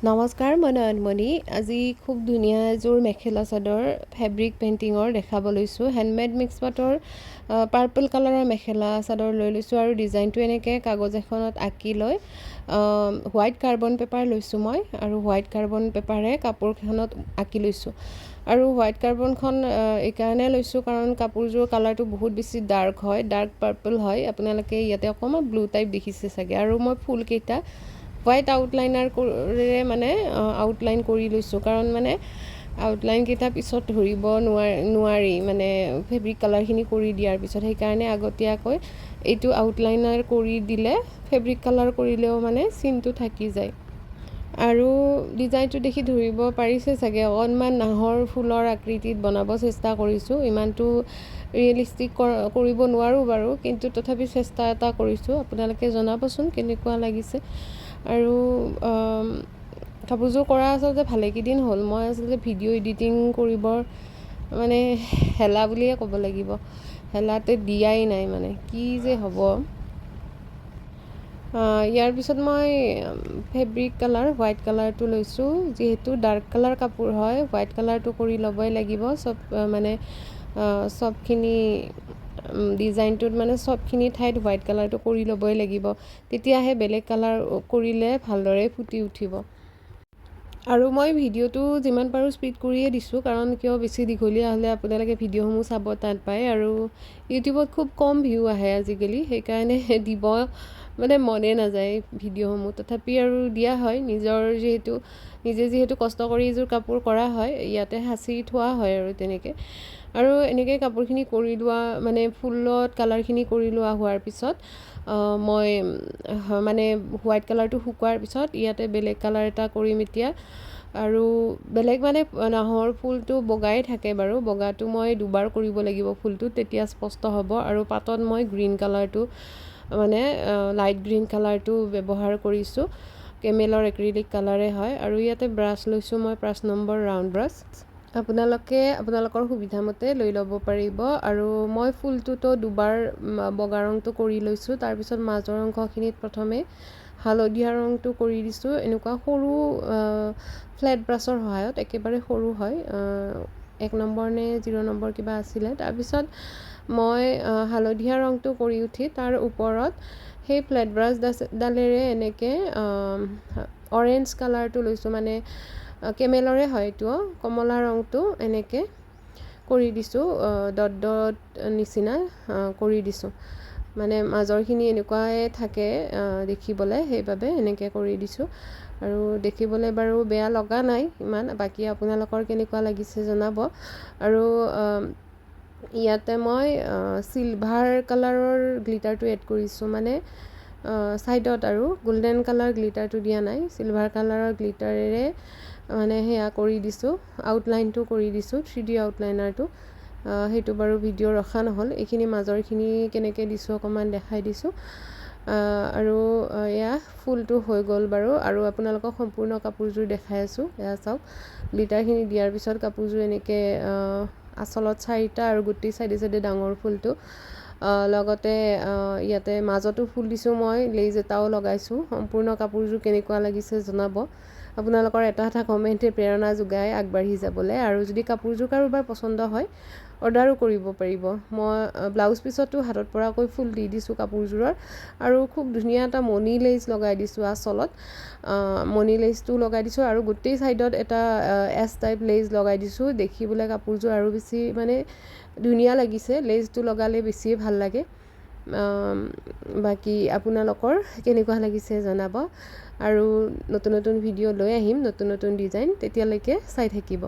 নমস্কাৰ, মই নয়নমণি। আজি খুব ধুনীয়া এযোৰ মেখেলা চাদৰ ফেব্ৰিক পেইণ্টিঙৰ দেখাব লৈছোঁ। হেণ্ডমেড মিক্স পাটৰ পাৰ্পল কালাৰৰ মেখেলা চাদৰ লৈ লৈছোঁ আৰু ডিজাইনটো এনেকৈ কাগজ এখনত আঁকি লৈ হোৱাইট কাৰ্বন পেপাৰ লৈছোঁ মই, আৰু হোৱাইট কাৰ্বন পেপাৰে কাপোৰখনত আঁকি লৈছোঁ। আৰু হোৱাইট কাৰ্বনখন এইকাৰণে লৈছোঁ কাৰণ কাপোৰযোৰৰ কালাৰটো বহুত বেছি ডাৰ্ক হয়, ডাৰ্ক পাৰ্পল হয়। আপোনালোকে ইয়াতে অকণমান ব্লু টাইপ দেখিছে চাগে। আৰু মই ফুলকেইটা হোৱাইট আউটলাইনাৰে মানে আউটলাইন কৰি লৈছোঁ, কাৰণ মানে আউটলাইনকেইটা পিছত ধৰিব নোৱাৰি মানে ফেব্ৰিক কালাৰখিনি কৰি দিয়াৰ পিছত। সেইকাৰণে আগতীয়াকৈ এইটো আউটলাইনাৰ কৰি দিলে ফেব্ৰিক কালাৰ কৰিলেও মানে চিনটো থাকি যায়। আৰু ডিজাইনটো দেখি ধৰিব পাৰিছে চাগে, অকণমান নাহৰ ফুলৰ আকৃতিত বনাব চেষ্টা কৰিছোঁ। ইমানটো ৰিয়েলিষ্টিক কৰিব নোৱাৰোঁ বাৰু, কিন্তু তথাপি চেষ্টা এটা কৰিছোঁ। আপোনালোকে জনাবচোন কেনেকুৱা লাগিছে। আৰু কাপোৰযোৰ কৰা আচলতে ভালেকেইদিন হ'ল। মই আচলতে ভিডিঅ' এডিটিং কৰিবৰ মানে হেলা বুলিয়ে ক'ব লাগিব, হেলাতে দিয়াই নাই, মানে কি যে হ'ব। ইয়াৰ পিছত মই ফেব্ৰিক কালাৰ হোৱাইট কালাৰটো লৈছোঁ। যিহেতু ডাৰ্ক কালাৰ কাপোৰ হয়, হোৱাইট কালাৰটো কৰি ল'বই লাগিব। চবখিনি ডিজাইনটোত মানে চবখিনি ঠাইত হোৱাইট কালাৰটো কৰি ল'বই লাগিব, তেতিয়াহে বেলেগ কালাৰ কৰিলে ভালদৰে ফুটি উঠিব। আৰু মই ভিডিঅ'টো যিমান পাৰোঁ স্পীড কৰিয়ে দিছোঁ, কাৰণ কিয় বেছি দীঘলীয়া হ'লে আপোনালোকে ভিডিঅ'সমূহ চাব টান পায়, আৰু ইউটিউবত খুব কম ভিউ আহে আজিকালি, সেইকাৰণে দিব মানে মনে নাযায় ভিডিঅ'সমূহ। তথাপি আৰু দিয়া হয়, নিজে যিহেতু কষ্ট কৰি এযোৰ কাপোৰ কৰা হয়, ইয়াতে সাঁচি থোৱা হয় আৰু তেনেকৈ। আৰু এনেকৈ কাপোৰখিনি কৰি লোৱা মানে ফুলত কালাৰখিনি কৰি লোৱা হোৱাৰ পিছত মই মানে হোৱাইট কালাৰটো শুকোৱাৰ পিছত ইয়াতে বেলেগ কালাৰ এটা কৰিম এতিয়া। আৰু বেলেগ মানে নাহৰ ফুলটো বগাই থাকে বাৰু, বগাটো মই দুবাৰ কৰিব লাগিব ফুলটো, তেতিয়া স্পষ্ট হ'ব। আৰু পাতত মই গ্ৰীণ কালাৰটো মানে লাইট গ্ৰীণ কালাৰটো ব্যৱহাৰ কৰিছোঁ, কেমেলৰ এক্ৰিলিক কালাৰে হয়। আৰু ইয়াতে ব্ৰাছ লৈছোঁ মই 5 নম্বৰ ৰাউণ্ড ব্ৰাছ। আপোনালোকে আপোনালোকৰ সুবিধা মতে লৈ ল'ব পাৰিব। আৰু মই ফুলটোতো দুবাৰ বগা ৰংটো কৰি লৈছোঁ, তাৰপিছত মাজৰ অংশখিনিত প্ৰথমে হালধীয়া ৰংটো কৰি দিছোঁ, এনেকুৱা সৰু ফ্লেট ব্ৰাছৰ সহায়ত, একেবাৰে সৰু হয়, 1 নম্বৰ নে 0 নম্বৰ কিবা আছিলে। তাৰপিছত মই হালধীয়া ৰংটো কৰি উঠি তাৰ ওপৰত সেই ফ্লেট ব্ৰাছডালেৰে এনেকৈ অৰেঞ্জ কালাৰটো লৈছোঁ, মানে কেমেলৰে হয় এইটো, কমলা ৰংটো এনেকৈ কৰি দিছোঁ, ডট ডট নিচিনা কৰি দিছোঁ। মানে মাজৰখিনি এনেকুৱাই থাকে দেখিবলৈ, সেইবাবে এনেকৈ কৰি দিছোঁ। আৰু দেখিবলৈ বাৰু বেয়া লগা নাই ইমান, বাকী আপোনালোকৰ কেনেকুৱা লাগিছে জনাব। আৰু ইয়াতে মই চিলভাৰ কালাৰৰ গ্লিটাৰটো এড কৰিছোঁ, মানে ছাইডত, আৰু গোল্ডেন কালাৰ গ্লিটাৰটো দিয়া নাই, চিলভাৰ কালাৰৰ গ্লিটাৰেৰে মানে সেয়া কৰি দিছোঁ, আউটলাইনটো কৰি দিছোঁ, 3D আউটলাইনাৰটো। সেইটো বাৰু ভিডিঅ' ৰখা নহ'ল, এইখিনি মাজৰখিনি কেনেকৈ দিছোঁ অকণমান দেখাই দিছোঁ। আৰু এয়া ফুলটো হৈ গ'ল বাৰু। আৰু আপোনালোকক সম্পূৰ্ণ কাপোৰযোৰ দেখাই আছোঁ, এয়া চাওক। গ্লিটাৰখিনি দিয়াৰ পিছত কাপোৰযোৰ এনেকৈ আচলত 4টা, আৰু গোটেই চাইডে ডাঙৰ ফুলটো, লগতে ইয়াতে মাজতো ফুল দিছোঁ মই, লেইজ এটাও লগাইছোঁ। সম্পূৰ্ণ কাপোৰযোৰ কেনেকুৱা লাগিছে জনাব। আপোনালোকৰ এটা কমেণ্টে প্ৰেৰণা যোগায় আগবাঢ়ি যাবলৈ। আৰু যদি কাপোৰযোৰ কাৰোবাৰ পচন্দ হয়, অৰ্ডাৰো কৰিব পাৰিব। মই ব্লাউজ পিছতো হাতত পৰাকৈ ফুল দি দিছোঁ কাপোৰযোৰৰ, আৰু খুব ধুনীয়া এটা মণি লেইজ লগাই দিছোঁ আচলত, মণি লেইজটো লগাই দিছোঁ, আৰু গোটেই ছাইডত এটা এছ টাইপ লেইজ লগাই দিছোঁ। দেখিবলৈ কাপোৰযোৰ আৰু বেছি মানে ধুনীয়া লাগিছে, লেইজটো লগালে বেছিয়ে ভাল লাগে। বাকী আপোনালোকৰ কেনেকুৱা লাগিছে জনাব। আৰু নতুন নতুন ভিডিঅ' লৈ আহিম, নতুন নতুন ডিজাইন, তেতিয়ালৈকে চাই থাকিব।